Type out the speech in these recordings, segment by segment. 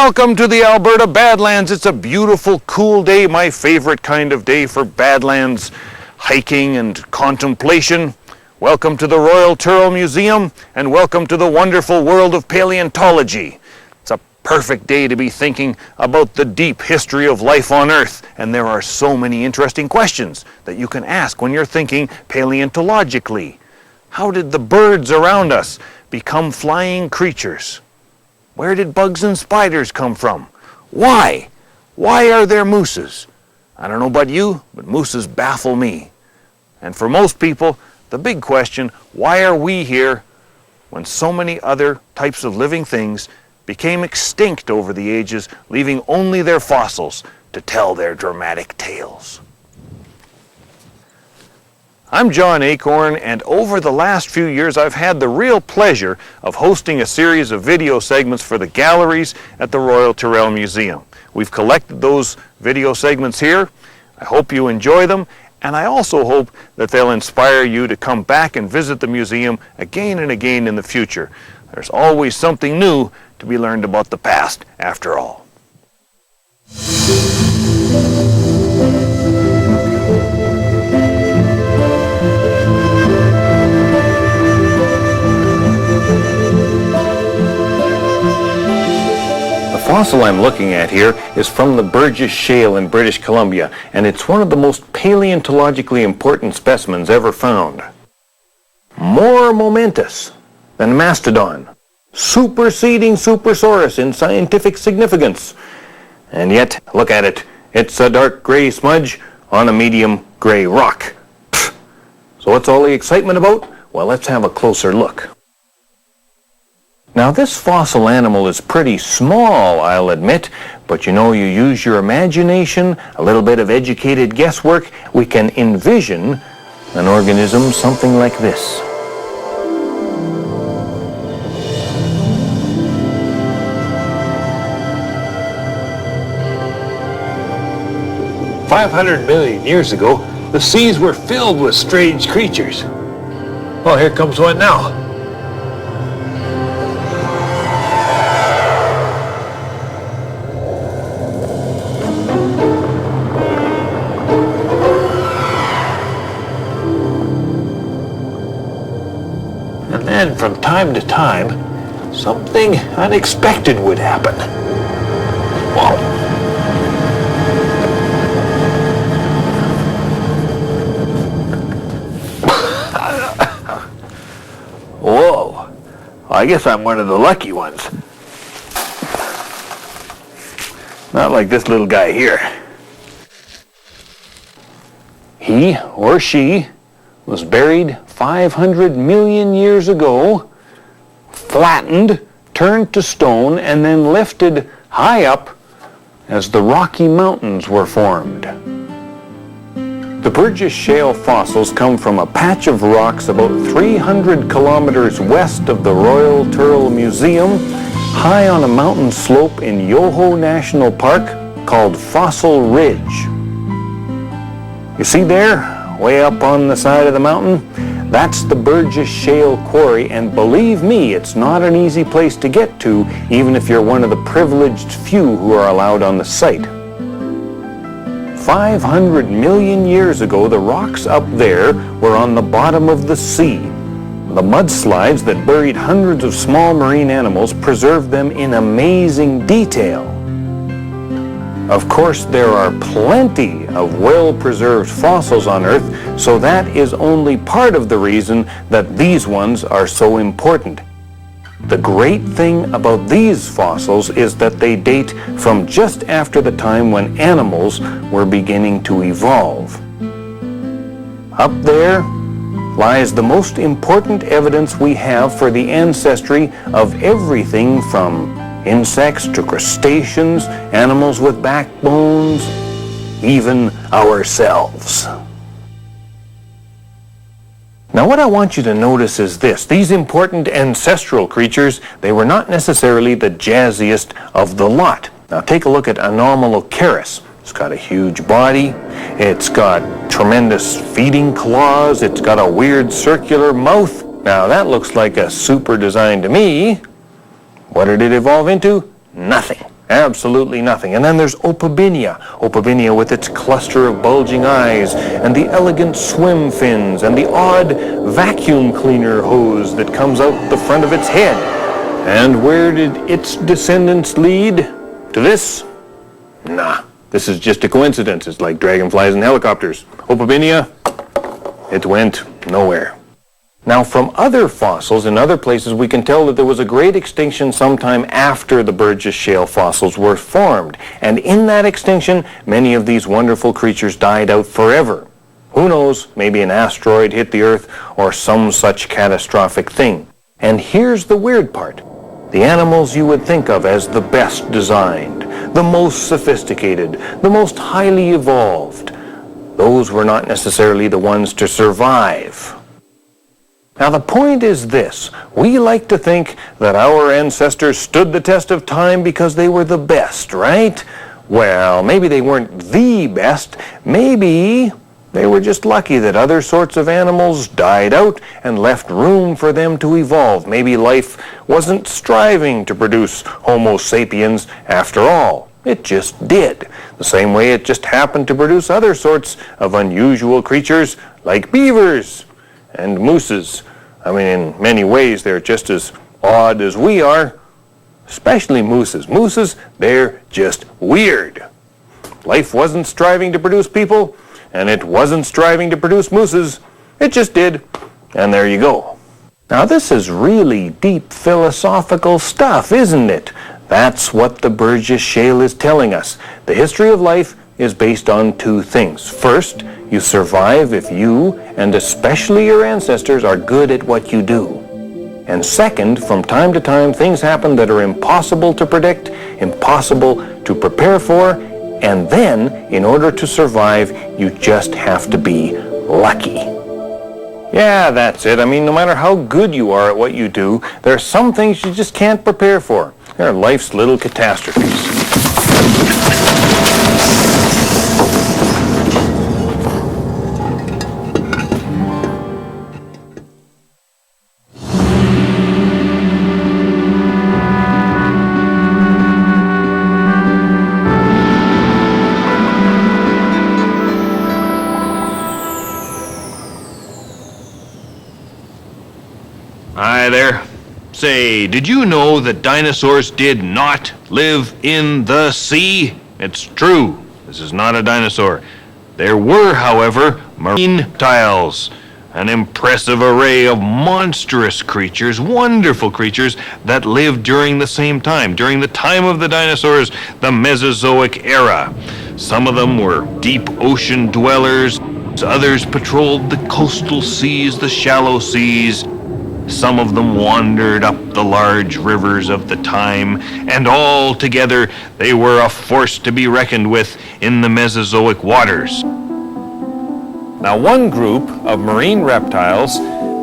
Welcome to the Alberta Badlands. It's a beautiful, cool day, my favorite kind of day for Badlands hiking and contemplation. Welcome to the Royal Tyrrell Museum, and welcome to the wonderful world of paleontology. It's a perfect day to be thinking about the deep history of life on Earth, and there are so many interesting questions that you can ask when you're thinking paleontologically. How did the birds around us become flying creatures? Where did bugs and spiders come from? Why? Why are there mooses? I don't know about you, but mooses baffle me. And for most people, the big question, why are we here when so many other types of living things became extinct over the ages, leaving only their fossils to tell their dramatic tales? I'm John Acorn, and over the last few years I've had the real pleasure of hosting a series of video segments for the galleries at the Royal Tyrrell Museum. We've collected those video segments here. I hope you enjoy them, and I also hope that they'll inspire you to come back and visit the museum again and again in the future. There's always something new to be learned about the past, after all. The fossil I'm looking at here is from the Burgess Shale in British Columbia, and it's one of the most paleontologically important specimens ever found. More momentous than Mastodon, superseding Supersaurus in scientific significance. And yet, look at it, it's a dark gray smudge on a medium gray rock. Pfft. So what's all the excitement about? Well, let's have a closer look. Now, this fossil animal is pretty small, I'll admit, but you know, you use your imagination, a little bit of educated guesswork, we can envision an organism something like this. "500 million years ago, the seas were filled with strange creatures. Well, here comes one now. And from time to time, something unexpected would happen. Whoa. Whoa. I guess I'm one of the lucky ones. Not like this little guy here. He or she was buried 500 million years ago, flattened, turned to stone, and then lifted high up as the Rocky Mountains were formed. The Burgess Shale fossils come from a patch of rocks about 300 kilometers west of the Royal Tyrrell Museum, high on a mountain slope in Yoho National Park called Fossil Ridge. You see there, way up on the side of the mountain? That's the Burgess Shale Quarry, and believe me, it's not an easy place to get to, even if you're one of the privileged few who are allowed on the site. 500 million years ago, the rocks up there were on the bottom of the sea. The mudslides that buried hundreds of small marine animals preserved them in amazing detail. Of course, there are plenty of well-preserved fossils on Earth, so that is only part of the reason that these ones are so important. The great thing about these fossils is that they date from just after the time when animals were beginning to evolve. Up there lies the most important evidence we have for the ancestry of everything from insects to crustaceans, animals with backbones, even ourselves. Now, what I want you to notice is this. These important ancestral creatures, they were not necessarily the jazziest of the lot. Now, take a look at Anomalocaris. It's got a huge body. It's got tremendous feeding claws. It's got a weird circular mouth. Now, that looks like a super design to me. What did it evolve into? Nothing. Absolutely nothing. And then there's Opabinia. Opabinia with its cluster of bulging eyes, and the elegant swim fins, and the odd vacuum cleaner hose that comes out the front of its head. And where did its descendants lead? To this? Nah, this is just a coincidence. It's like dragonflies and helicopters. Opabinia, it went nowhere. Now, from other fossils in other places, we can tell that there was a great extinction sometime after the Burgess Shale fossils were formed. And in that extinction, many of these wonderful creatures died out forever. Who knows, maybe an asteroid hit the Earth or some such catastrophic thing. And here's the weird part. The animals you would think of as the best designed, the most sophisticated, the most highly evolved, those were not necessarily the ones to survive. Now the point is this, we like to think that our ancestors stood the test of time because they were the best, right? Well, maybe they weren't the best, maybe they were just lucky that other sorts of animals died out and left room for them to evolve. Maybe life wasn't striving to produce Homo sapiens after all. It just did. The same way it just happened to produce other sorts of unusual creatures like beavers and mooses. I mean, in many ways, they're just as odd as we are, especially mooses. Mooses, they're just weird. Life wasn't striving to produce people, and it wasn't striving to produce mooses. It just did, and there you go. Now, this is really deep philosophical stuff, isn't it? That's what the Burgess Shale is telling us. The history of life is based on two things. First, you survive if you, and especially your ancestors, are good at what you do. And second, from time to time, things happen that are impossible to predict, impossible to prepare for, and then, in order to survive, you just have to be lucky. Yeah, that's it. I mean, no matter how good you are at what you do, there are some things you just can't prepare for. They're life's little catastrophes. Hi there. Say, did you know that dinosaurs did not live in the sea? It's true. This is not a dinosaur. There were, however, marine reptiles, an impressive array of monstrous creatures, wonderful creatures that lived during the same time, during the time of the dinosaurs, the Mesozoic era. Some of them were deep ocean dwellers, others patrolled the coastal seas, the shallow seas. Some of them wandered up the large rivers of the time, and all together they were a force to be reckoned with in the Mesozoic waters. Now, one group of marine reptiles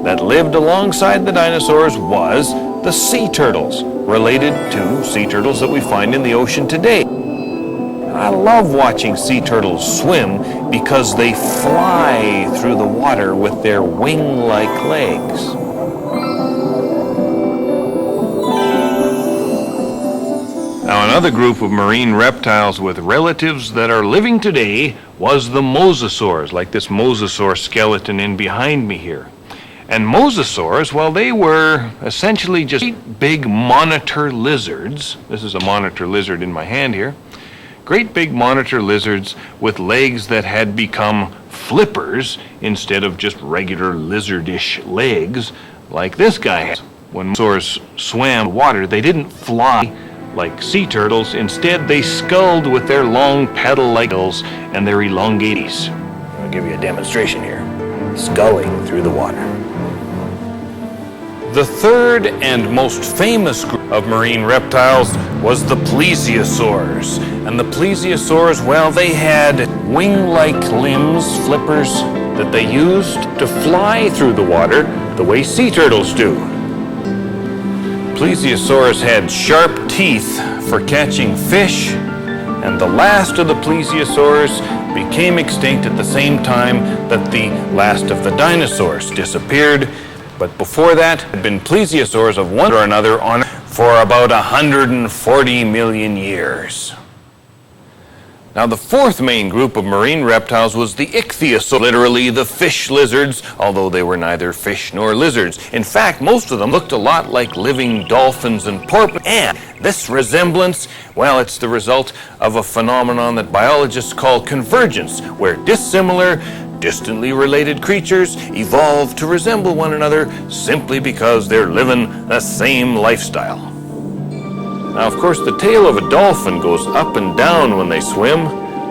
that lived alongside the dinosaurs was the sea turtles, related to sea turtles that we find in the ocean today. I love watching sea turtles swim because they fly through the water with their wing-like legs. Now, another group of marine reptiles with relatives that are living today was the mosasaurs, like this mosasaur skeleton in behind me here. And mosasaurs, well, they were essentially just big monitor lizards. This is a monitor lizard in my hand here. Great big monitor lizards with legs that had become flippers instead of just regular lizardish legs like this guy has. When mosasaurs swam water, they didn't fly like sea turtles. Instead, they sculled with their long paddle-like gills and their elongated. I'll give you a demonstration here. Sculling through the water. The third and most famous group of marine reptiles was the plesiosaurs. And the plesiosaurs, well, they had wing-like limbs, flippers, that they used to fly through the water the way sea turtles do. Plesiosaurs had sharp teeth for catching fish, and the last of the plesiosaurs became extinct at the same time that the last of the dinosaurs disappeared. But before that, had been plesiosaurs of one or another on Earth for about 140 million years. Now, the fourth main group of marine reptiles was the ichthyosaurs, literally the fish lizards, although they were neither fish nor lizards. In fact, most of them looked a lot like living dolphins and porpoises. And this resemblance, well, it's the result of a phenomenon that biologists call convergence, where dissimilar, distantly related creatures evolve to resemble one another simply because they're living the same lifestyle. Now, of course, the tail of a dolphin goes up and down when they swim,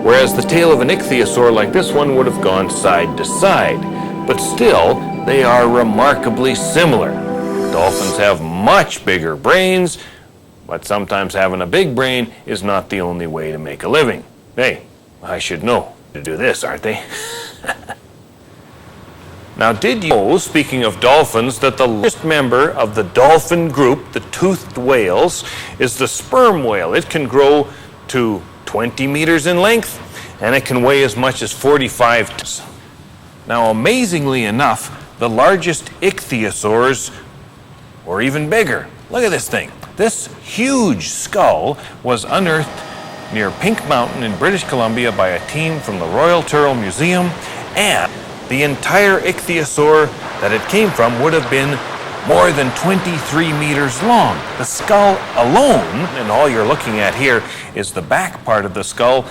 whereas the tail of an ichthyosaur like this one would have gone side to side. But still, they are remarkably similar. Dolphins have much bigger brains, but sometimes having a big brain is not the only way to make a living. Hey, I should know to do this, aren't they? Now, did you know, speaking of dolphins, that the largest member of the dolphin group, the toothed whales, is the sperm whale? It can grow to 20 meters in length, and it can weigh as much as 45 tons. Now, amazingly enough, the largest ichthyosaurs were even bigger. Look at this thing. This huge skull was unearthed near Pink Mountain in British Columbia by a team from the Royal Tyrrell Museum, and the entire ichthyosaur that it came from would have been more than 23 meters long. The skull alone, and all you're looking at here is the back part of the skull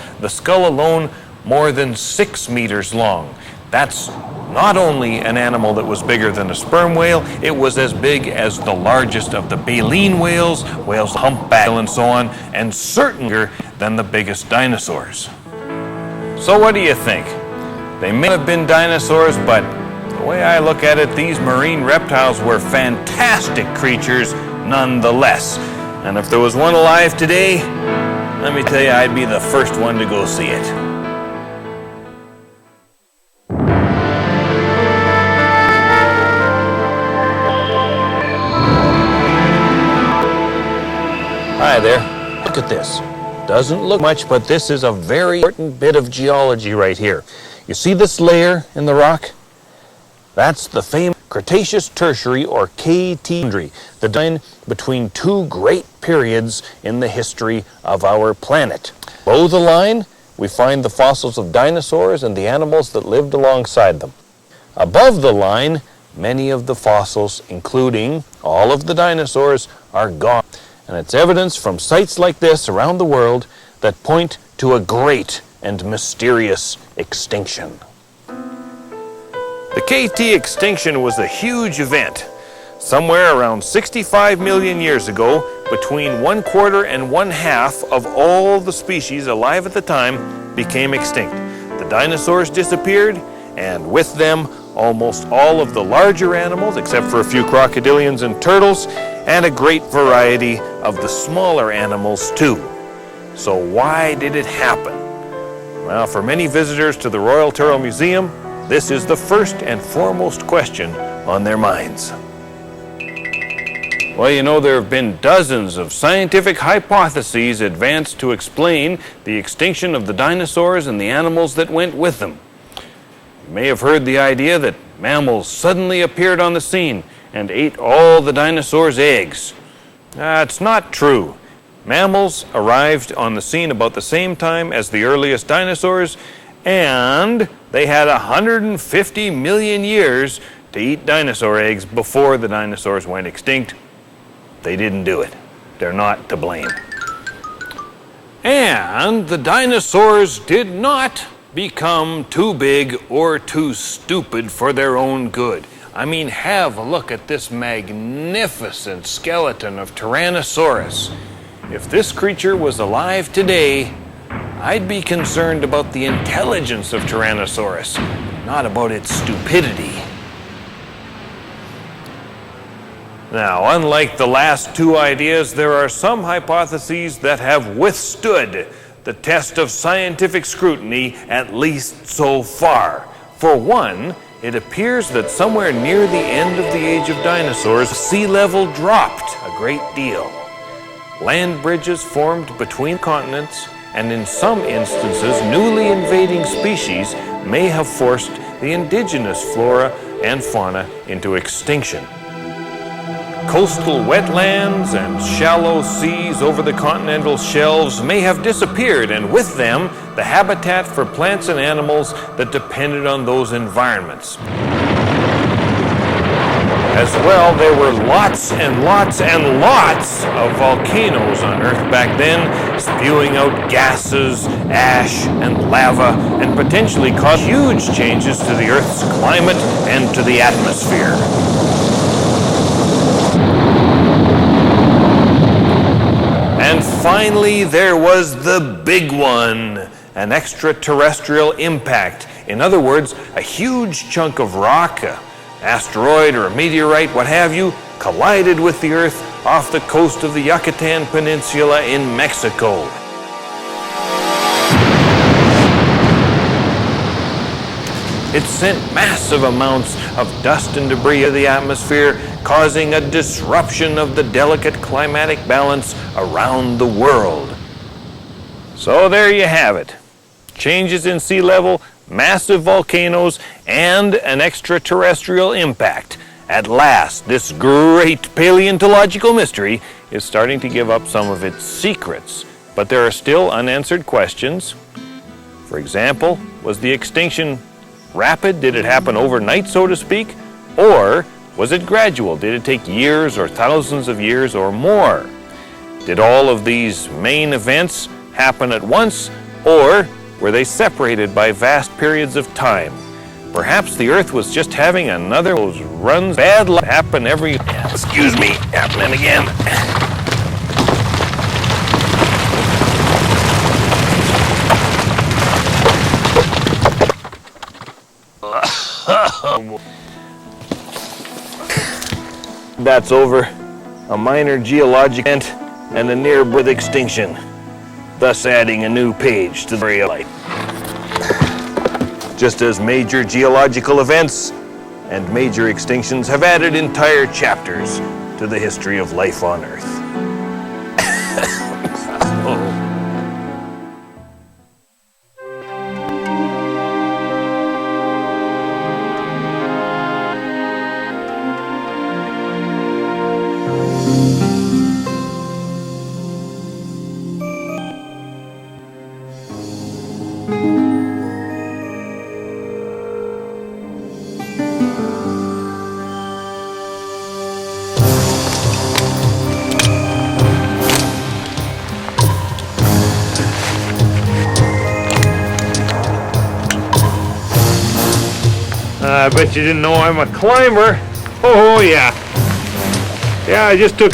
alone more than 6 meters long. That's not only an animal that was bigger than a sperm whale, it was as big as the largest of the baleen whales, whales humpback and so on, and certainly bigger than the biggest dinosaurs. So what do you think? They may have been dinosaurs, but the way I look at it, these marine reptiles were fantastic creatures nonetheless. And if there was one alive today, let me tell you, I'd be the first one to go see it. Hi there. Look at this. Doesn't look much, but this is a very important bit of geology right here. You see this layer in the rock? That's the famous Cretaceous Tertiary, or KT boundary, the line between two great periods in the history of our planet. Below the line, we find the fossils of dinosaurs and the animals that lived alongside them. Above the line, many of the fossils, including all of the dinosaurs, are gone. And it's evidence from sites like this around the world that point to a great and mysterious extinction. The KT extinction was a huge event. Somewhere around 65 million years ago, between 1/4 and 1/2 of all the species alive at the time became extinct. The dinosaurs disappeared, and with them almost all of the larger animals, except for a few crocodilians and turtles, and a great variety of the smaller animals too. So why did it happen? Well, for many visitors to the Royal Tyrrell Museum, this is the first and foremost question on their minds. Well, you know, there have been dozens of scientific hypotheses advanced to explain the extinction of the dinosaurs and the animals that went with them. You may have heard the idea that mammals suddenly appeared on the scene and ate all the dinosaurs' eggs. That's not true. Mammals arrived on the scene about the same time as the earliest dinosaurs, and they had 150 million years to eat dinosaur eggs before the dinosaurs went extinct. They didn't do it. They're not to blame. And the dinosaurs did not become too big or too stupid for their own good. I mean, have a look at this magnificent skeleton of Tyrannosaurus. If this creature was alive today, I'd be concerned about the intelligence of Tyrannosaurus, not about its stupidity. Now, unlike the last two ideas, there are some hypotheses that have withstood the test of scientific scrutiny, at least so far. For one, it appears that somewhere near the end of the age of dinosaurs, sea level dropped a great deal. Land bridges formed between continents, and in some instances, newly invading species may have forced the indigenous flora and fauna into extinction. Coastal wetlands and shallow seas over the continental shelves may have disappeared, and with them, the habitat for plants and animals that depended on those environments. As well, there were lots and lots and lots of volcanoes on Earth back then, spewing out gases, ash, and lava, and potentially caused huge changes to the Earth's climate and to the atmosphere. And finally, there was the big one, an extraterrestrial impact. In other words, a huge chunk of rock, an asteroid or a meteorite, what have you, collided with the Earth off the coast of the Yucatan Peninsula in Mexico. It sent massive amounts of dust and debris into the atmosphere, causing a disruption of the delicate climatic balance around the world. So there you have it. Changes in sea level, massive volcanoes, and an extraterrestrial impact. At last, this great paleontological mystery is starting to give up some of its secrets. But there are still unanswered questions. For example, was the extinction rapid? Did it happen overnight, so to speak? Or was it gradual? Did it take years or thousands of years or more? Did all of these main events happen at once, or were they separated by vast periods of time? Perhaps the Earth was just having another of those runs. Bad luck happen every... Excuse me, happening again. That's over. A minor geologic event and a near-birth extinction, thus adding a new page to the story of life. Just as major geological events and major extinctions have added entire chapters to the history of life on Earth. I bet you didn't know I'm a climber. Oh, yeah. Yeah, I just took